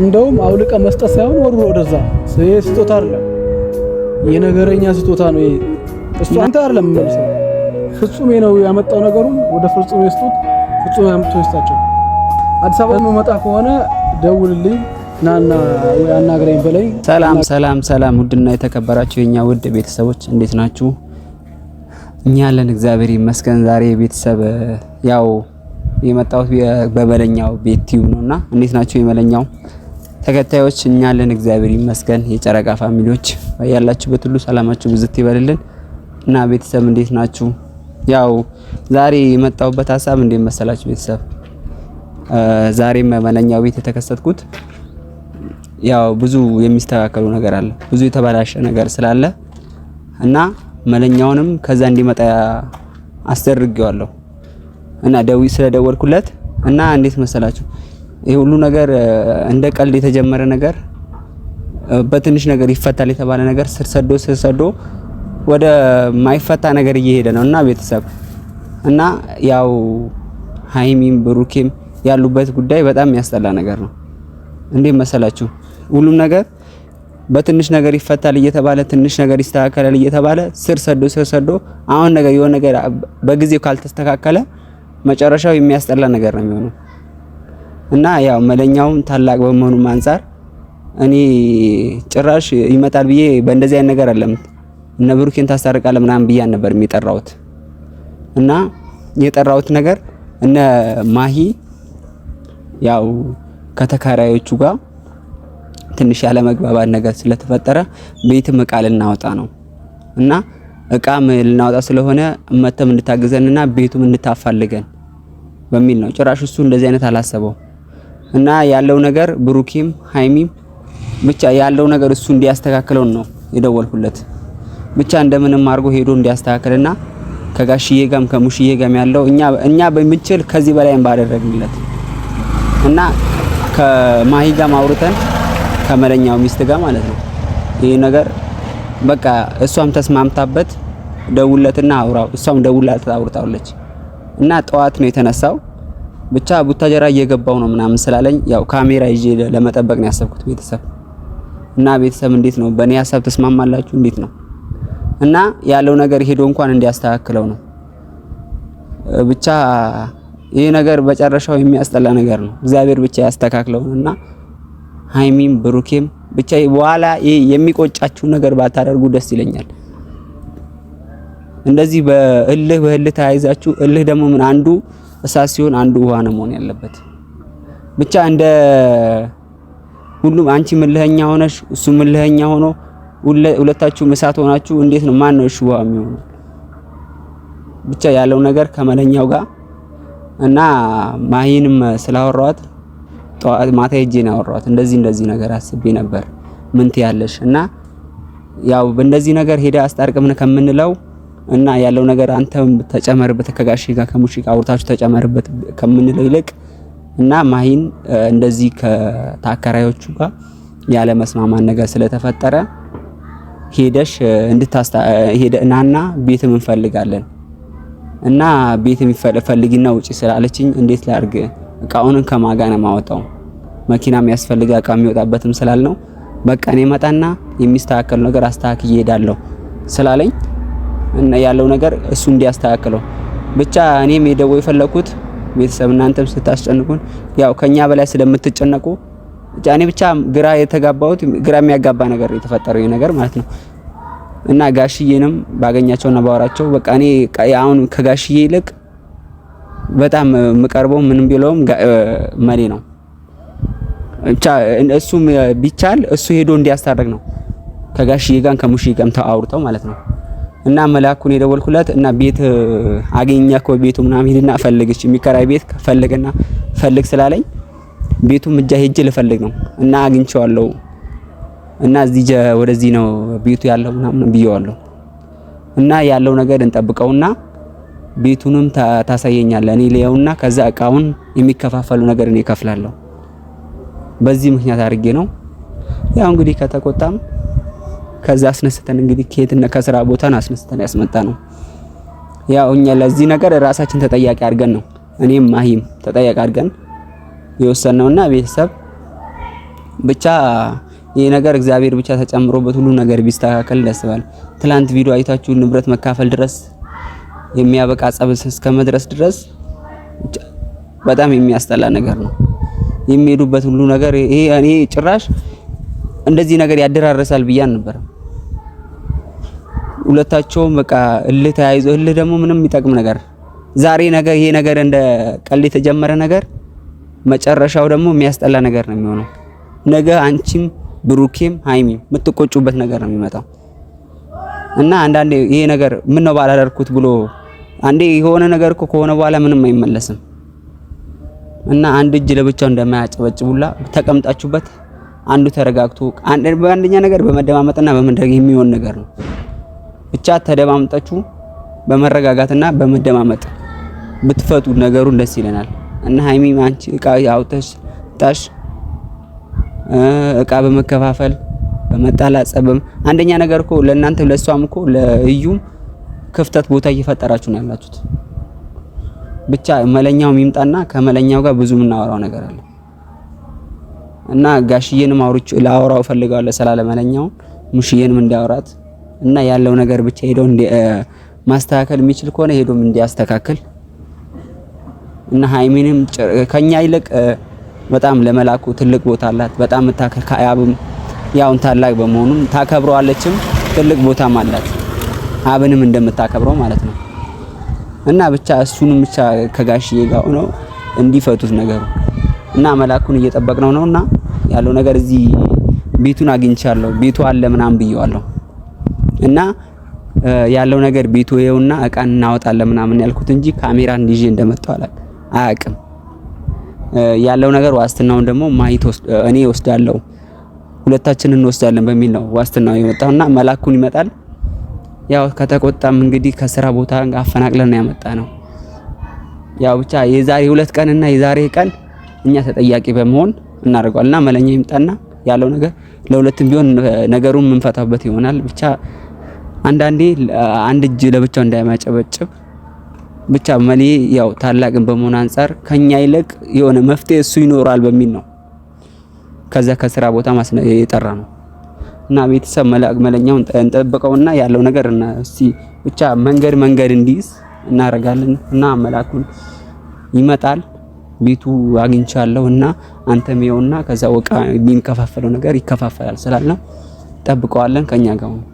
እንደውም አውልቀ መስጠት ሳይሆን ወርውሮ ወደዛ ስጦታ አይደለም፣ የነገረኛ ስጦታ ነው ይሄ። እሱ አንተ አይደለም መልሰው ፍጹም ነው ያመጣው ነገሩን ወደ ፍጹም ይስጡት፣ ፍጹም ያመጣው ይስጣቸው። አዲስ አበባ መጣ ከሆነ ደውልልኝ ናና ወይ አናግረኝ በለኝ። ሰላም ውድና የተከበራችሁ የኛ ውድ ቤተሰቦች እንዴት ናችሁ? እኛ ያለን እግዚአብሔር ይመስገን። ዛሬ ቤተሰብ ያው የመጣሁት በመለኛው ቤት ቲዩ ነውና እንዴት ናችሁ የመለኛው ተከታዮች? እኛ ያለን እግዚአብሔር ይመስገን። የጨረቃ ፋሚሊዎች ያላችሁበት ሁሉ ሰላማችሁ ብዝት ይበልልን እና ቤተሰብ እንዴት ናችሁ? ያው ዛሬ የመጣሁበት ሐሳብ እንዴት መሰላችሁ ቤተሰብ? ዛሬም መለኛው ቤት የተከሰትኩት ያው ብዙ የሚስተካከሉ ነገር አለ፣ ብዙ የተበላሸ ነገር ስላለ እና መለኛውንም ከዛ እንዲመጣ አስደርጌዋለሁ እና ስለደወልኩለት እና እንዴት መሰላችሁ ይሄ ሁሉ ነገር እንደ ቀልድ የተጀመረ ነገር በትንሽ ነገር ይፈታል የተባለ ነገር ስር ሰዶ ወደ ማይፈታ ነገር እየሄደ ነውና ቤተሰብ እና ያው ሃይሚም ብሩኬም ያሉበት ጉዳይ በጣም ያስጠላ ነገር ነው። እንዴት መሰላችሁ ሁሉም ነገር በትንሽ ነገር ይፈታል እየተባለ ትንሽ ነገር ይስተካከላል እየተባለ ስር ሰዶ አሁን ነገር የሆነ ነገር በጊዜው ካልተስተካከለ መጨረሻው የሚያስጠላ ነገር ነው የሚሆነው እና ያው መለኛውም ታላቅ በመሆኑ አንፃር እኔ ጭራሽ ይመጣል ብዬ በእንደዚህ አይነት ነገር አይደለም እነ ብሩኬን ታስታርቃለ ምናምን ብዬ ነበር የሚጠራውት እና የጠራውት ነገር እነ ማሂ ያው ከተካራዮቹ ጋር ትንሽ ያለ መግባባት ነገር ስለተፈጠረ ቤትም እቃ ልናወጣ ነው እና እቃም ልናወጣ ስለሆነ መተም እንድታገዘንና ቤቱም እንድታፋልገን በሚል ነው። ጭራሽ እሱ እንደዚህ አይነት አላሰበው እና ያለው ነገር ብሩኬም ሃይሚም ብቻ ያለው ነገር እሱ እንዲያስተካክለው ነው የደወልኩለት። ብቻ እንደምንም አድርጎ ሄዶ እንዲያስተካክልና ከጋሽዬ ጋም ከሙሽዬ ጋም ያለው እኛ በሚችል ከዚህ በላይም ባደረግንለት እና ከማሂ ጋር አውርተን ከመለኛው ሚስት ጋር ማለት ነው ይሄ ነገር በቃ እሷም ተስማምታበት ደውለትና አውራው እሷም ደውላት አውርታውለች እና ጠዋት ነው የተነሳው። ብቻ ቡታጀራ እየገባው ነው ምናምን ስላለኝ ያው ካሜራ ይዤ ለመጠበቅ ነው ያሰብኩት ቤተሰብ እና ቤተሰብ እንዴት ነው በእኔ ሐሳብ ተስማማላችሁ? እንዴት ነው እና ያለው ነገር ሄዶ እንኳን እንዲያስተካክለው ነው። ብቻ ይሄ ነገር በጨረሻው የሚያስጠላ ነገር ነው። እግዚአብሔር ብቻ ያስተካክለውና ሃይሚም ብሩኬም ብቻ በኋላ የሚቆጫችሁ ነገር ባታደርጉ ደስ ይለኛል። እንደዚህ በእልህ ተያይዛችሁ እልህ ደግሞ ምን አንዱ እሳት ሲሆን አንዱ ውሃ ነው መሆን ያለበት። ብቻ እንደ ሁሉም አንቺ ምልህኛ ሆነሽ እሱ ምልህኛ ሆኖ ሁለታችሁ እሳት ሆናችሁ እንዴት ነው ማን ነው እሺ ውሃ የሚሆነው? ብቻ ያለው ነገር ከመለኛው ጋር እና ማሂንም ስላወራኋት ጠዋት ማታ ሄጄ ነው ያወራኋት። እንደዚህ ነገር አስቤ ነበር ምን ትያለሽ እና ያው በእንደዚህ ነገር ሄዳ አስታርቅምን ከምንለው እና ያለው ነገር አንተም ተጨመርበት ከጋሺ ጋር ከሙሺ ጋር አውርታችሁ ተጨመርበት ከምንለው ይልቅ እና ማሂን እንደዚህ ከታከራዮቹ ጋር ያለ መስማማት ነገር ስለተፈጠረ ሄደሽ ሄደናና ቤትም እንፈልጋለን እና ቤትም ይፈልጊና ውጪ ስላለችኝ እንዴት ላርግ እቃውን ከማጋና ማወጣው መኪናም ያስፈልጋ እቃ የሚወጣበትም ስላልነው በቃ እኔ መጣና የሚስተካከል ነገር አስተካክዬ ሄዳለሁ ስላለኝ እና ያለው ነገር እሱ እንዲያስተካክለው ብቻ እኔም ሄደው የፈለኩት ቤተሰብ እናንተም ስታስጨንቁን ያው ከኛ በላይ ስለምትጨነቁ እኔ ብቻ ግራ የተጋባሁት ግራ የሚያጋባ ነገር የተፈጠረው ነገር ማለት ነው እና ጋሽዬንም ባገኛቸውና ባወራቸው በቃ እኔ አሁን ከጋሽዬ ይልቅ በጣም መቀርበው ምንም ቢለውም መሪ ነው። ብቻ እሱም ቢቻል እሱ ሄዶ እንዲያስታርቅ ነው ከጋሽዬ ጋር ከሙሽዬ ጋር ተአውርተው ማለት ነው እና መላኩን የደወልኩለት እና ቤት አገኘህ ቤቱ ምናምን ሄድና ፈልግሽ የሚከራይ ቤት ፈልግና ፈልግ ስላለኝ ቤቱም እጃ ሄጄ ልፈልግ ነው እና አግኝቼዋለሁ እና እዚህ ወደዚህ ነው ቤቱ ያለው ምናምን ብየዋለሁ እና ያለው ነገር እንጠብቀውና ቤቱንም ታሳየኛለህ እኔ ለያውና ከዛ እቃውን የሚከፋፈሉ ነገር እኔ እከፍላለሁ። በዚህ ምክንያት አድርጌ ነው ያው እንግዲህ ከተቆጣም ከዛ አስነስተን እንግዲህ ከየትና ከስራ ቦታን አስነስተን ያስመጣ ነው። ያው እኛ ለዚህ ነገር ራሳችን ተጠያቂ አድርገን ነው እኔም ማሂም ተጠያቂ አድርገን የወሰነውና ቤተሰብ ብቻ ይሄ ነገር እግዚአብሔር ብቻ ተጨምሮበት ሁሉ ነገር ቢስተካከል ደስ ይላል። ትላንት ቪዲዮ አይታችሁ ንብረት መካፈል ድረስ የሚያበቃ ጸብ እስከ መድረስ ድረስ በጣም የሚያስጠላ ነገር ነው የሚሄዱበት ሁሉ ነገር። ይሄ እኔ ጭራሽ እንደዚህ ነገር ያደራረሳል ብዬ አልነበረም። ሁለታቸውም በቃ እልህ ተያይዞ እልህ ደግሞ ምንም የሚጠቅም ነገር ዛሬ ነገር ይሄ ነገር እንደ ቀልድ የተጀመረ ነገር መጨረሻው ደግሞ የሚያስጠላ ነገር ነው የሚሆነው። ነገ አንቺም ብሩኬም ሃይሚም የምትቆጩበት ነገር ነው የሚመጣው እና አንዳንዴ ይሄ ነገር ምን ነው ባላደርኩት ብሎ አንዴ የሆነ ነገር እኮ ከሆነ በኋላ ምንም አይመለስም እና አንድ እጅ ለብቻው እንደማያጨበጭቡላ ተቀምጣችሁበት አንዱ ተረጋግቶ አንደኛ ነገር በመደማመጥና በመድረግ የሚሆን ነገር ነው። ብቻ ተደማምጣችሁ በመረጋጋትና በመደማመጥ ብትፈቱ ነገሩን ደስ ይለናል እና ሃይሚ አንቺ እቃ ያውተሽ ታሽ እቃ በመከፋፈል በመጣላጸብም አንደኛ ነገር እኮ ለእናንተ ለሷም እኮ ለእዩም ክፍተት ቦታ እየፈጠራችሁ ነው ያላችሁት። ብቻ መለኛው ይምጣና ከመለኛው ጋር ብዙ የምናወራው ነገር አለ እና ጋሽዬንም ላወራው ፈልጋለሁ ስላለ መለኛው ሙሽዬንም እንዲያወራት እና ያለው ነገር ብቻ ሄዶ ማስተካከል የሚችል ከሆነ ሄዶም እንዲያስተካክል እና ሃይሚንም ከኛ ይልቅ በጣም ለመላኩ ትልቅ ቦታ አላት። በጣም ከአብም ያውን ታላቅ በመሆኑም ታከብረዋለችም ትልቅ ቦታም አላት። አብንም እንደምታከብረው ማለት ነው እና ብቻ እሱንም ብቻ ከጋሽዬ ጋር ሆነው እንዲፈቱት ነገሩ እና መላኩን እየጠበቅነው ነውና ያለው ነገር እዚህ ቤቱን አግኝቻለሁ ቤቱ አለ ምናምን ብየዋለሁ እና ያለው ነገር ቤቱ ይኸውና እቃን እናወጣለን ምናምን ያልኩት እንጂ ካሜራ እንዲዤ እንደመጣው አያውቅም። ያለው ነገር ዋስትናውን ደግሞ እኔ ወስዳለሁ ሁለታችንን እንወስዳለን በሚል ነው ዋስትናው የመጣውና መላኩን ይመጣል። ያው ከተቆጣም እንግዲህ ከስራ ቦታ አፈናቅለን ያመጣ ነው። ያው ብቻ የዛሬ 2 ቀንና የዛሬ ቀን እኛ ተጠያቂ በመሆን እናደርጋለንና መለኛ ይምጣና ያለው ነገር ለሁለቱም ቢሆን ነገሩን ምንፈታበት ይሆናል። ብቻ አንዳንዴ አንድ እጅ ለብቻው እንዳይማጨበጭብ ብቻ መሌ ያው ታላቅን በመሆን አንፃር ከኛ ይልቅ የሆነ መፍትሄ እሱ ይኖራል በሚል ነው ከዛ ከስራ ቦታ የጠራ ነው እና ቤተሰብ መለኛውን እንጠብቀውና ያለው ነገር እና እስቲ ብቻ መንገድ እንዲይዝ እናረጋለን እና መላኩን ይመጣል ቤቱ አግኝቻለሁ እና አንተም ይኸውና ከዛ ወቃ የሚከፋፈለው ነገር ይከፋፈላል ስላልነው ጠብቀዋለን ከኛ ጋር ነው።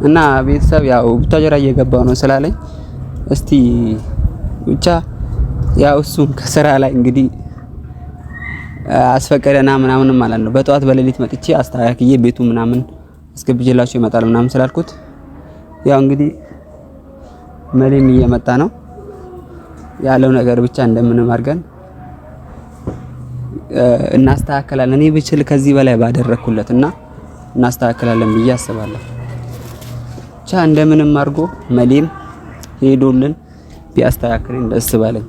እና ቤተሰብ ያው ቡታጀራ እየገባው ነው ስላለኝ እስቲ ብቻ ያው እሱም ከስራ ላይ እንግዲህ አስፈቀደና ምናምን ማለት ነው በጠዋት በሌሊት መጥቼ አስተካክዬ ቤቱ ምናምን አስገብቼላችሁ ይመጣል ምናምን ስላልኩት ያው እንግዲህ መሌም እየመጣ ነው ያለው ነገር ብቻ እንደምንም አድርገን እናስተካክላለን። እኔ ብችል ከዚህ በላይ ባደረኩለትና እናስተካክላለን ብዬ አስባለሁ። ብቻ እንደምንም አድርጎ መሌም ሄዶልን ቢያስተካክልን ደስ ባለኝ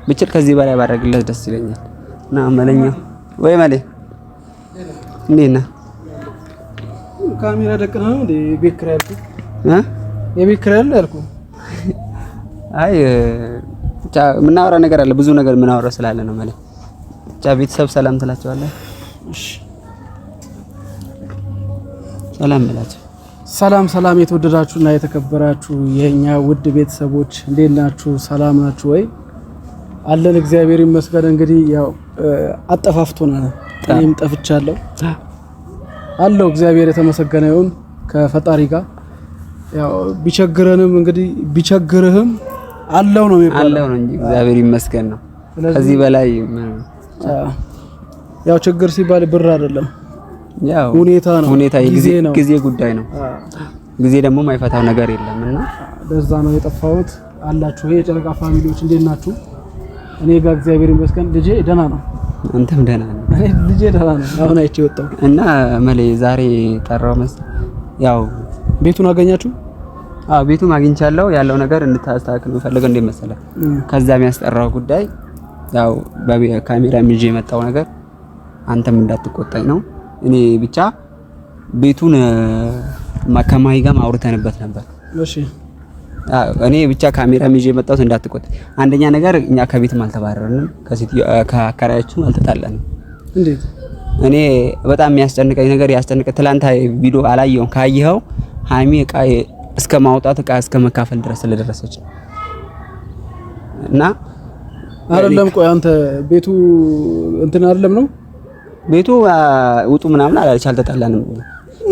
ብችል ከዚህ በላይ ባደርግለት ደስ ይለኛል። እና መለኛ ወይ መሌ እንዴት ነህ? ካሜራ ደቅና ነው እንዴ ቤት ኪራይ ያልኩህ የቤት ኪራይ ነው ያልኩህ? አይ ብቻ ምናወራ ነገር አለ ብዙ ነገር ምናወራ ስላለ ነው መሌ። ብቻ ቤተሰብ ሰላም ትላቸዋለህ? እሺ ሰላም ብላችሁ። ሰላም የተወደዳችሁና የተከበራችሁ የኛ ውድ ቤተሰቦች እንዴት ናችሁ? ሰላም ናችሁ ወይ? አለን እግዚአብሔር ይመስገን። እንግዲህ ያው አጠፋፍቶናል። እኔም ጠፍቻለሁ አለው እግዚአብሔር የተመሰገነ ይሁን ከፈጣሪ ጋር ያው ቢቸግረንም እንግዲህ ቢቸግርህም አለው ነው የሚባለው አለው ነው እንጂ እግዚአብሔር ይመስገን ነው። ከዚህ በላይ ያው ችግር ሲባል ብር አይደለም ያው ሁኔታ ነው ጊዜ ጉዳይ ነው። ጊዜ ደግሞ ማይፈታው ነገር የለምና ለዛ ነው የጠፋሁት። አላችሁ የጨረቃ ፋሚሊዎች እንዴት ናችሁ? እኔ ጋር እግዚአብሔር ይመስገን ልጄ ደህና ነው። አንተም ደህና ነህ? እኔ ልጄ ደህና ነው። አሁን አይቼ ወጣሁ እና መሌ ዛሬ ጠራው ያው ቤቱን አገኛችሁ? አዎ ቤቱን አግኝቻለሁ። ያለው ነገር እንድታስተካክል ፈልገው እንደ መሰለህ ከዛ የሚያስጠራው ጉዳይ ያው በካሜራ ይዤ የመጣው ነገር አንተም እንዳትቆጣኝ ነው። እኔ ብቻ ቤቱን ከማሂ ጋር አውርተንበት ነበር። እሺ እኔ ብቻ ካሜራ ይዤ የመጣሁት እንዳትቆጥ። አንደኛ ነገር እኛ ከቤትም አልተባረርንም፣ ከአከራያችንም አልተጣላንም። እንዴት? እኔ በጣም የሚያስጨንቀኝ ነገር ትላንት ቪዲዮ አላየሁም። ካየኸው ሀይሚ እቃ እስከ ማውጣት እቃ እስከ መካፈል ድረስ ስለደረሰች እና አይደለም። ቆይ አንተ ቤቱ እንትን አይደለም ነው ቤቱ ውጡ ምናምን አላለች፣ አልተጣላንም።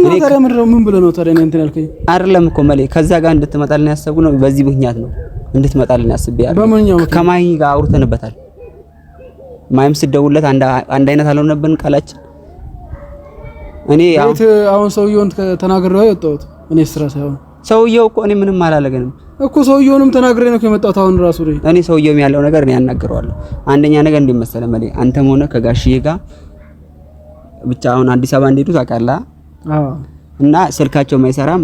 እኔ ከረምረው ምን ብለ ነው ታዲያ እንትን ያልከኝ? አይደለም እኮ መሌ ከዛ ጋር እንድትመጣልን ያሰቡ ነው። በዚህ ምክንያት ነው እንድትመጣልን ያስብያለሁ። በማንኛው ከማሂ ጋር አውርተንበታል። ማይም ስደውለት አንድ አይነት አልሆነብን ቃላችን። እኔ አሁን ሰውየውን ተናግሬው የወጣሁት እኔ ስራ ሳይሆን ሰውየው እኮ እኔ ምንም አላለገንም እኮ ሰውየውንም ተናግሬ ነው የመጣሁት። አሁን ራሱ እኔ ሰውየውም ያለው ነገር እኔ ያናግረዋለሁ። አንደኛ ነገር እንዲመሰለ መሌ አንተም ሆነ ከጋሽዬ ጋር ብቻ አሁን አዲስ አበባ እንደሄዱ ታውቃለህ። እና ስልካቸው ማይሰራም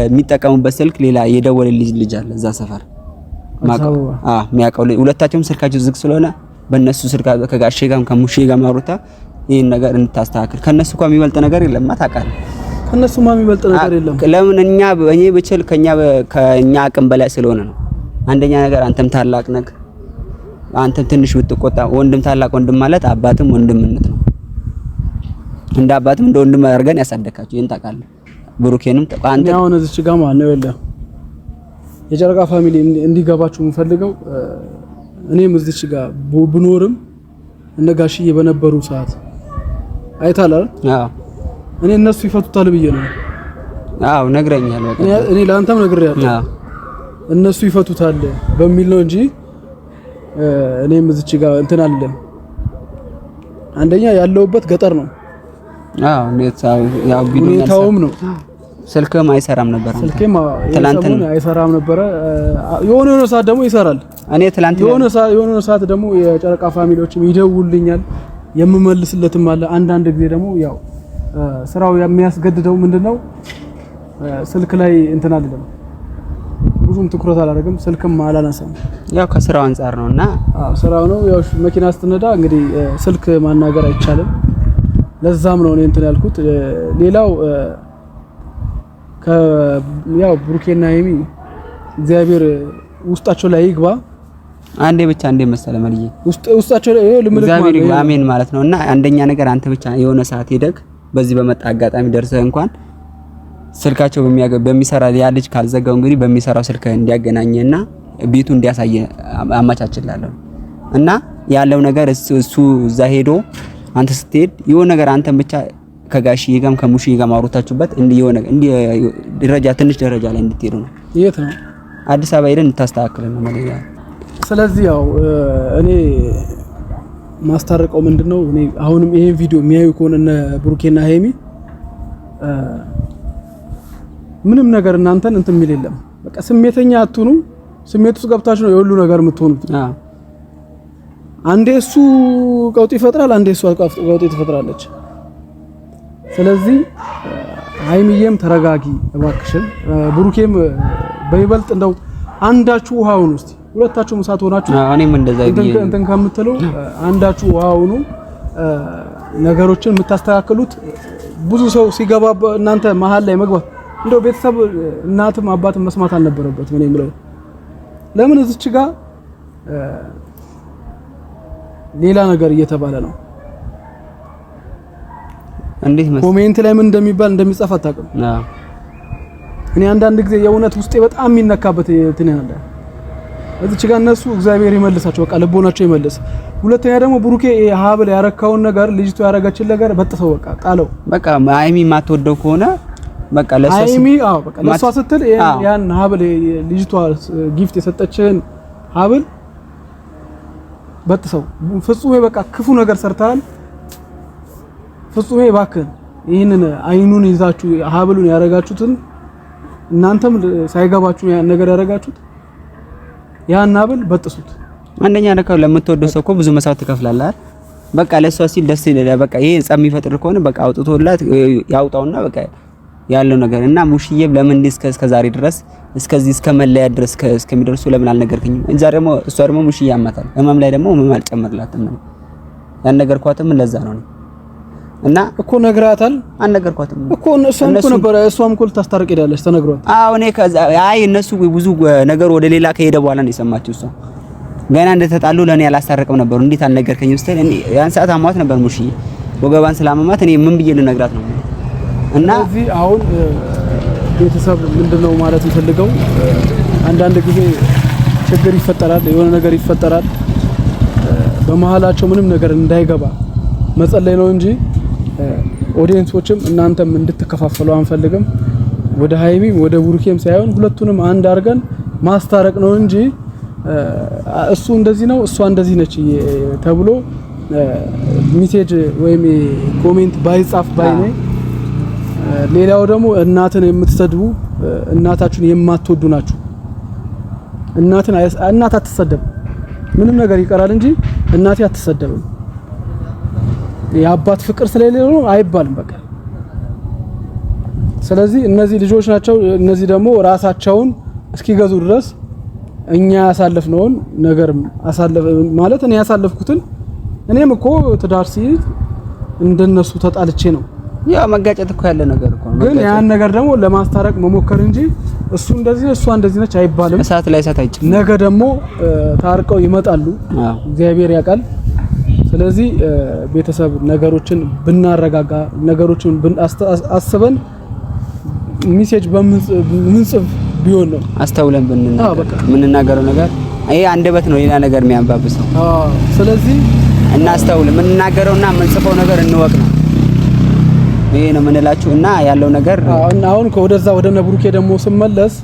የሚጠቀሙበት ስልክ ሌላ የደወለልኝ ልጅ አለ እዛ ሰፈር ማቀው የሚያውቀው ሁለታቸውም ስልካቸው ዝግ ስለሆነ በእነሱ ስልክ ከጋሼ ጋርም ከሙሼ ጋር ማውራታ ይሄን ነገር እንታስተካክል። ከነሱ እንኳን የሚበልጥ ነገር የለም ታውቃለህ። ከነሱማ የሚበልጥ ነገር የለም። ለምን እኔ ብችል ከኛ አቅም በላይ ስለሆነ ነው። አንደኛ ነገር አንተም ታላቅ ነህ። አንተም ትንሽ ብትቆጣ ወንድም ታላቅ ወንድም ማለት አባትም ወንድምነት ነው። እንደ አባትም እንደ ወንድም አድርገን ያሳደካችሁ ይሄን ታውቃለህ። ብሩኬንም አንተ አሁን እዚች ጋር ማለት ነው የለ የጨረቃ ፋሚሊ እንዲገባችሁ የምፈልገው እኔም እዚች ጋር ብኖርም እነ ጋሽዬ በነበሩ ሰዓት አይታላል። አዎ እኔ እነሱ ይፈቱታል ብዬ ነው። አዎ ነግረኛል። በቃ እኔ ለአንተም ነግሬያለሁ። አዎ እነሱ ይፈቱታል በሚል ነው እንጂ እኔም እዚች ጋር እንትን አይደለም። አንደኛ ያለውበት ገጠር ነው። አዎ ያው ሁኔታውም ነው። ስልክም አይሰራም ነበር። ስልክም ትላንትን አይሰራም ነበር። የሆነ ሰዓት ደግሞ ይሰራል። እኔ ትላንት የሆነ ሰዓት ደግሞ የጨረቃ ፋሚሊዎችም ይደውልኛል የምመልስለትም አለ። አንዳንድ ጊዜ ደግሞ ያው ስራው የሚያስገድደው ምንድነው ስልክ ላይ እንትን አይደለም ብዙም ትኩረት አላደረግም። ስልክም አላነሳም። ያው ከስራው አንፃር ነውና ስራው ነው። ያው መኪና ስትነዳ እንግዲህ ስልክ ማናገር አይቻልም። ለዛም ነው እኔ እንትን ያልኩት። ሌላው ያው ብሩኬና ሀይሚ እግዚአብሔር ውስጣቸው ላይ ይግባ። አንዴ ብቻ እንደ መሰለ መልዬ ውስጣቸው ላይ ልምልክ ማለት ነው። አሜን ማለት ነውና አንደኛ ነገር አንተ ብቻ የሆነ ሰዓት ሄደክ በዚህ በመጣ አጋጣሚ ደርሰህ እንኳን ስልካቸው በሚሰራ ያ ልጅ ካልዘጋው እንግዲህ በሚሰራው ስልክ እንዲያገናኘና ቤቱ እንዲያሳየ አማቻችላለሁ። እና ያለው ነገር እሱ እዛ ሄዶ አንተ ስትሄድ የሆነ ነገር አንተን ብቻ ከጋሽዬ ጋርም ከሙሽዬ ጋር ማውራታችሁበት የሆነ ደረጃ ትንሽ ደረጃ ላይ እንድትሄዱ ነው። የት ነው? አዲስ አበባ ሄደን እንታስተካክለን ነው ማለት ነው። ስለዚህ ያው እኔ ማስታረቀው ምንድነው እኔ አሁንም ይሄን ቪዲዮ የሚያዩ ከሆነ እነ ብሩኬና ሀይሚ ምንም ነገር እናንተን እንትን የሚል የለም። በቃ ስሜተኛ አትሁኑ። ስሜት ውስጥ ገብታችሁ ነው የሁሉ ነገር የምትሆኑት። አንዴ እሱ ቀውጥ ይፈጥራል፣ አንዴ እሱ ቀውጥ ትፈጥራለች። ስለዚህ ሀይሚዬም ተረጋጊ እባክሽን፣ ብሩኬም በይበልጥ እንደው አንዳችሁ ውሃውን ውስጥ ሁለታችሁም እሳት ሆናችሁ እኔም እንደዛ እንትን ከምትሉ አንዳችሁ ውሃውን ነገሮችን የምታስተካክሉት ብዙ ሰው ሲገባ እናንተ መሀል ላይ መግባት እንደው ቤተሰብ እናትም አባትም መስማት አልነበረበትም። እኔ የምለው ለምን እዚች ጋር ሌላ ነገር እየተባለ ነው። እንዴት ማለት ኮሜንት ላይ ምን እንደሚባል እንደሚጻፍ አታውቅም። እኔ አንዳንድ ጊዜ የእውነት ውስጤ በጣም የሚነካበት እንትን ያለ እዚች ጋር እነሱ እግዚአብሔር ይመልሳቸው፣ በቃ ልቦናቸው ይመልስ። ሁለተኛ ደግሞ ብሩኬ ሀብል ያረካውን ነገር ልጅቱ ያረጋችን ነገር በጥሰው በቃ ጣለው። በቃ ሀይሚ የማትወደው ከሆነ በቃ ሀይሚ በቃ ለሷ ስትል ያን ሀብል ልጅቷ ጊፍት የሰጠችን ሀብል በጥሰው ፍጹሜ በቃ ክፉ ነገር ሰርተሃል። ፍጹሜ እባክህ ይሄንን አይኑን ይዛችሁ ሀብሉን ያረጋችሁትን እናንተም ሳይገባችሁ ያን ነገር ያረጋችሁት ያን ሀብል በጥሱት። አንደኛ ነገር ለምትወደው ሰው እኮ ብዙ መስዋዕት ትከፍላለህ። በቃ ለሷ ሲል ደስ ይላል። በቃ ይሄ ጸም የሚፈጥር ከሆነ በቃ አውጥቶላት ያውጣውና በቃ ያለው ነገር እና ሙሽዬም ለምን እስከ ዛሬ ድረስ እስከዚህ እስከ መለያ ድረስ እስከሚደርሱ ለምን አልነገርከኝም? እዛ ደግሞ እሷ ደግሞ ሙሽዬ ያማታል። ህመም ላይ ደግሞ ህመም አልጨመርላትም ነው ያን ነገር ኳተም ለዛ ነው። እና እኮ ነግራታል። አልነገርኳትም እኮ እሷም እኮ ነበር እሷም እኮ ልታስታርቅ ሄዳለች ተነግሯት። አዎ እኔ ከዛ አይ እነሱ ብዙ ነገር ወደ ሌላ ከሄደ በኋላ ነው የሰማችው። እሷ ገና እንደተጣሉ ለኔ ያላስታረቅም ነበር። እንዴት አልነገርከኝም ስትል እኔ ያን ሰዓት አሟት ነበር ሙሽዬ ወገባን ስላመማት እኔ ምን ብዬ ልነግራት ነው? እና እዚህ አሁን ቤተሰብ ምንድነው ማለት ይፈልገው አንዳንድ ጊዜ ችግር ይፈጠራል፣ የሆነ ነገር ይፈጠራል። በመሃላቸው ምንም ነገር እንዳይገባ መጸለይ ነው እንጂ ኦዲየንሶችም እናንተም እንድትከፋፈሉ አንፈልግም። ወደ ሃይሚም ወደ ቡሩኬም ሳይሆን ሁለቱንም አንድ አድርገን ማስታረቅ ነው እንጂ እሱ እንደዚህ ነው እሷ እንደዚህ ነች ተብሎ ሜሴጅ ወይም ኮሜንት ባይጻፍ ባይኔ። ሌላው ደግሞ እናትን የምትሰድቡ እናታችሁን የማትወዱ ናችሁ። እናት አትሰደብ፣ ምንም ነገር ይቀራል እንጂ እናቴ አትሰደብም። የአባት ፍቅር ስለሌለው አይባልም በቃ። ስለዚህ እነዚህ ልጆች ናቸው። እነዚህ ደግሞ ራሳቸውን እስኪገዙ ድረስ እኛ ያሳለፍነውን ነገር ማለት እኔ ያሳለፍኩትን እኔም እኮ ትዳር ሲይዝ እንደነሱ ተጣልቼ ነው። ያው መጋጨት እኮ ያለ ነገር እኮ ነው። ግን ያን ነገር ደግሞ ለማስታረቅ መሞከር እንጂ እሱ እንደዚህ እሷ እንደዚህ ነች አይባልም። እሳት ላይ እሳት አይጭም። ነገ ደግሞ ታርቀው ይመጣሉ። እግዚአብሔር ያውቃል። ስለዚህ ቤተሰብ ነገሮችን ብናረጋጋ ነገሮችን አስበን ሜሴጅ በምንጽፍ ቢሆን ነው አስተውለን ምንናገረው ነገር ይሄ አንደበት ነው ሌላ ነገር የሚያንባብሰው። ስለዚህ እናስተውል፣ ምንናገረውና ምንጽፈው ነገር እንወቅ ነው ይሄ ነው ምንላችሁ። እና ያለው ነገር አሁን ወደዛ ወደነ ቡሩኬ ደግሞ ስመለስ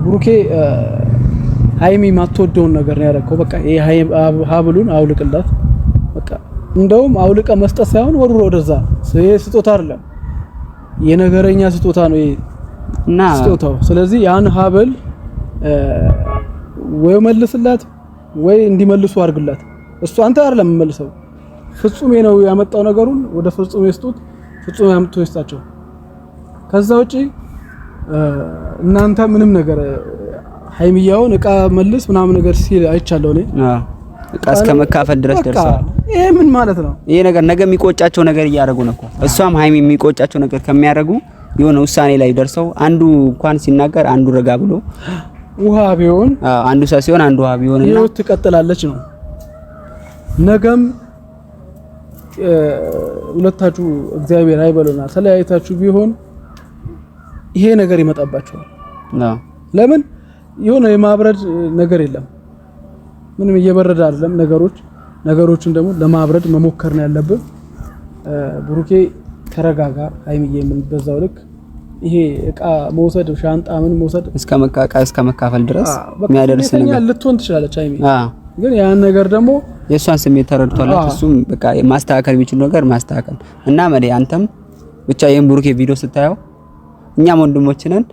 ቡሩኬ ሃይሚ ማትወደውን ነገር ነው ያደረገው። በቃ ይሄ ሀብሉን አውልቅላት በቃ። እንደውም አውልቀ መስጠት ሳይሆን ወርውሮ ወደዛ ይሄ ስጦታ አይደለም የነገረኛ ስጦታ ነው ይሄ እና ስጦታው። ስለዚህ ያን ሀብል ወይ መልስላት ወይ እንዲመልሱ አድርግላት። እሱ አንተ አይደለም መልሰው ፍጹሜ ነው ያመጣው ነገሩን ወደ ፍጹሜ ስጡት። ፍጹም ያምጡ ይስጣቸው። ከዛ ውጪ እናንተ ምንም ነገር ሃይሚያውን እቃ መልስ ምናምን ነገር ሲል አይቻለው ነው እቃ እስከ መካፈል ድረስ ደርሰዋል። ይሄ ምን ማለት ነው? ይሄ ነገር ነገ የሚቆጫቸው ነገር እያደረጉ ነው እኮ። እሷም ሃይሚ የሚቆጫቸው ነገር ከሚያደርጉ የሆነ ውሳኔ ላይ ደርሰው አንዱ እንኳን ሲናገር አንዱ ረጋ ብሎ ውሃ ቢሆን አንዱ ሲሆን አንዱ ውሃ ቢሆንና ህይወት ትቀጥላለች ነው። ነገም ሁለታችሁ እግዚአብሔር አይበሉና ተለያይታችሁ ቢሆን ይሄ ነገር ይመጣባችኋል። ለምን የሆነ የማብረድ ነገር የለም። ምንም እየበረደ አይደለም ነገሮችን ደግሞ ለማብረድ መሞከር ነው ያለብን። ቡሩኬ ተረጋጋ። ሃይሚዬ ምን በዛው ልክ ይሄ እቃ መውሰድ ሻንጣ ምን መውሰድ እስከ መካፈል ድረስ የሚያደርስ ነገር ልትሆን ትችላለች ሃይሚ። ግን ያን ነገር ደግሞ የሷን ስሜት ተረድቷል። እሱም በቃ ማስተካከል የሚችል ነገር ማስተካከል እና አንተም ብቻ ይሄን ቡሩኬ ቪዲዮ ስታየው እኛም ወንድሞች ነን።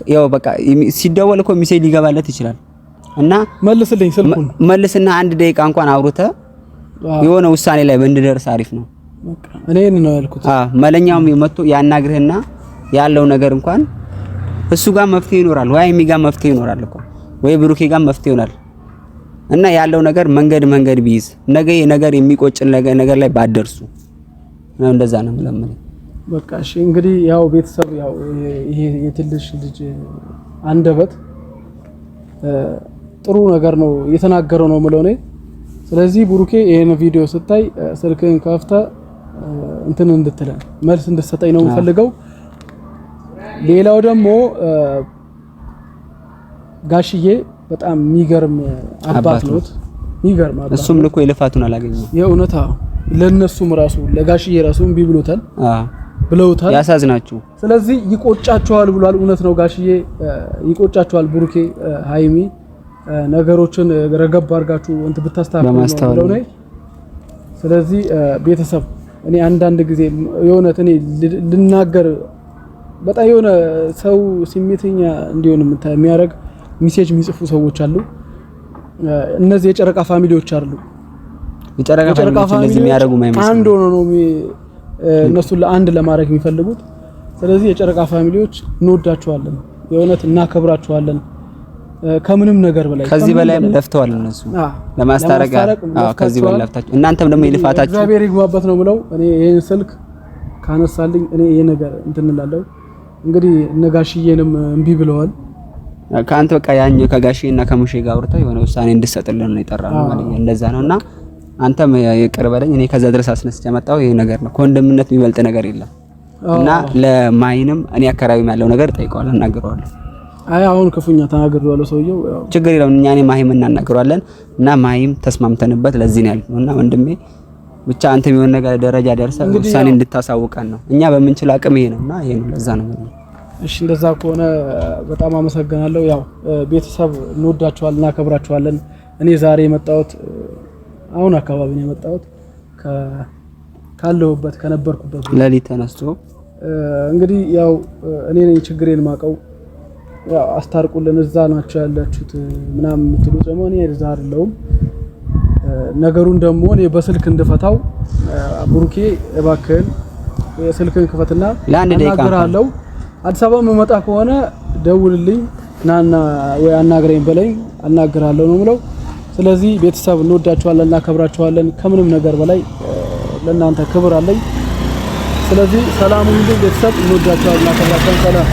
ያው በቃ ሲደወል እኮ ሚሴጅ ሊገባለት ይችላል እና መልስልኝ ስልኩን መልስና አንድ ደቂቃ እንኳን አውርተ የሆነ ውሳኔ ላይ እንድደርስ አሪፍ ነው። በቃ እኔን ነው ያልኩት። መለኛውም መጥቶ ያናግርህና ያለው ነገር እንኳን እሱ ጋር መፍትሄ ይኖራል ወይ ሃይሚ ጋር መፍትሄ ይኖራል እኮ ወይ ቡሩኬ ጋር መፍትሄ ይኖራል። እና ያለው ነገር መንገድ ቢይዝ ነገ ነገር የሚቆጭ ነገር ላይ ባደርሱ ነው። እንደዛ ነው ማለት በቃ እሺ። እንግዲህ ያው ቤተሰብ ያው ይሄ የትልሽ ልጅ አንደበት ጥሩ ነገር ነው የተናገረው ነው ማለት ነው። ስለዚህ ቡሩኬ ይሄን ቪዲዮ ስታይ ስልክን ከፍተ እንትን እንድትለን መልስ እንድትሰጠኝ ነው የምፈልገው። ሌላው ደግሞ ጋሽዬ በጣም የሚገርም አባት ነው። የሚገርም አባት እሱም ልኮ የልፋቱን አላገኘም። የእውነታ ለነሱም ራሱ ለጋሽዬ ራሱ እምቢ ብለውታል። ያሳዝናችሁ። ስለዚህ ይቆጫቸዋል ብሏል። እውነት ነው ጋሽዬ ይቆጫቸዋል። ቡሩኬ ሃይሚ ነገሮችን ረገብ አድርጋችሁ እንት ብታስተካክሉ ነው። ስለዚህ ቤተሰብ እኔ አንዳንድ ጊዜ የእውነት እኔ ልናገር በጣም የሆነ ሰው ስሜተኛ እንዲሆን የሚያደርግ ሜሴጅ የሚጽፉ ሰዎች አሉ። እነዚህ የጨረቃ ፋሚሊዎች አሉ። የጨረቃ ፋሚሊዎች እንደዚህ የሚያደርጉ ማይመስል አንድ ሆኖ ነው እነሱን ለአንድ ለማድረግ የሚፈልጉት። ስለዚህ የጨረቃ ፋሚሊዎች እንወዳችኋለን፣ የእውነት እናከብራችኋለን። ከምንም ነገር በላይ ከዚህ በላይ ለፍተዋል እነሱ ለማስታረቅ። ከዚህ በላይ ለፍታችሁ እናንተም ደግሞ ይልፋታችሁ እግዚአብሔር ይግባበት ነው ብለው እኔ ይሄን ስልክ ካነሳልኝ እኔ ይሄ ነገር እንትን እንላለሁ። እንግዲህ እነጋሽዬንም እምቢ ብለዋል። ከአንተ በቃ ያኝ ከጋሽዬና ከሙሼ ጋር አውርተው የሆነ ውሳኔ እንድትሰጥልን ነው የጠራነው ማለት ነው። እንደዛ ነውና አንተም ይቅር በለኝ። እኔ ከዛ ድረስ አስነስቼ መጣሁ። ይሄ ነገር ነው ከወንድምነት የሚበልጥ ነገር የለም። እና ለማይንም እኔ አከራቢም ያለው ነገር ጠይቀዋለሁ፣ እናገረዋለሁ። አይ አሁን ክፉኛ ተናግሬዋለሁ። ሰውየው ችግር የለውም። እኔ ማይም እናናገረዋለን እና ማይም ተስማምተንበት ለዚህ ነው ያልነው። እና ወንድሜ ብቻ አንተ የሚሆን ነገር ደረጃ ደርሰህ ውሳኔ እንድታሳውቀን ነው። እኛ በምንችል አቅም ይሄ ነውና ይሄ ነው፣ ለዛ ነው። እሺ እንደዛ ከሆነ በጣም አመሰግናለሁ። ያው ቤተሰብ እንወዳችኋለን፣ እናከብራችኋለን። እኔ ዛሬ የመጣሁት አሁን አካባቢ ነው የመጣሁት ካለሁበት ከነበርኩበት ለሊት ተነስቶ እንግዲህ ያው እኔ ነኝ ችግሬን ማቀው። ያው አስታርቁልን እዛ ናቸው ያላችሁት ምናምን የምትሉት ደግሞ እኔ እዛ አይደለሁም። ነገሩን ደግሞ እኔ በስልክ እንድፈታው ብሩኬ እባክህን የስልክን ክፈትና አናግራለሁ። አዲስ አበባ መመጣ ከሆነ ደውልልኝ ናና ወይ አናግረኝ በለኝ፣ አናግራለሁ ነው የምለው። ስለዚህ ቤተሰብ እንወዳችኋለን፣ እናከብራችኋለን። ከምንም ነገር በላይ ለእናንተ ክብር አለኝ። ስለዚህ ሰላም ሁሉ ቤተሰብ እንወዳችኋለን፣ እናከብራችኋለን። ሰላም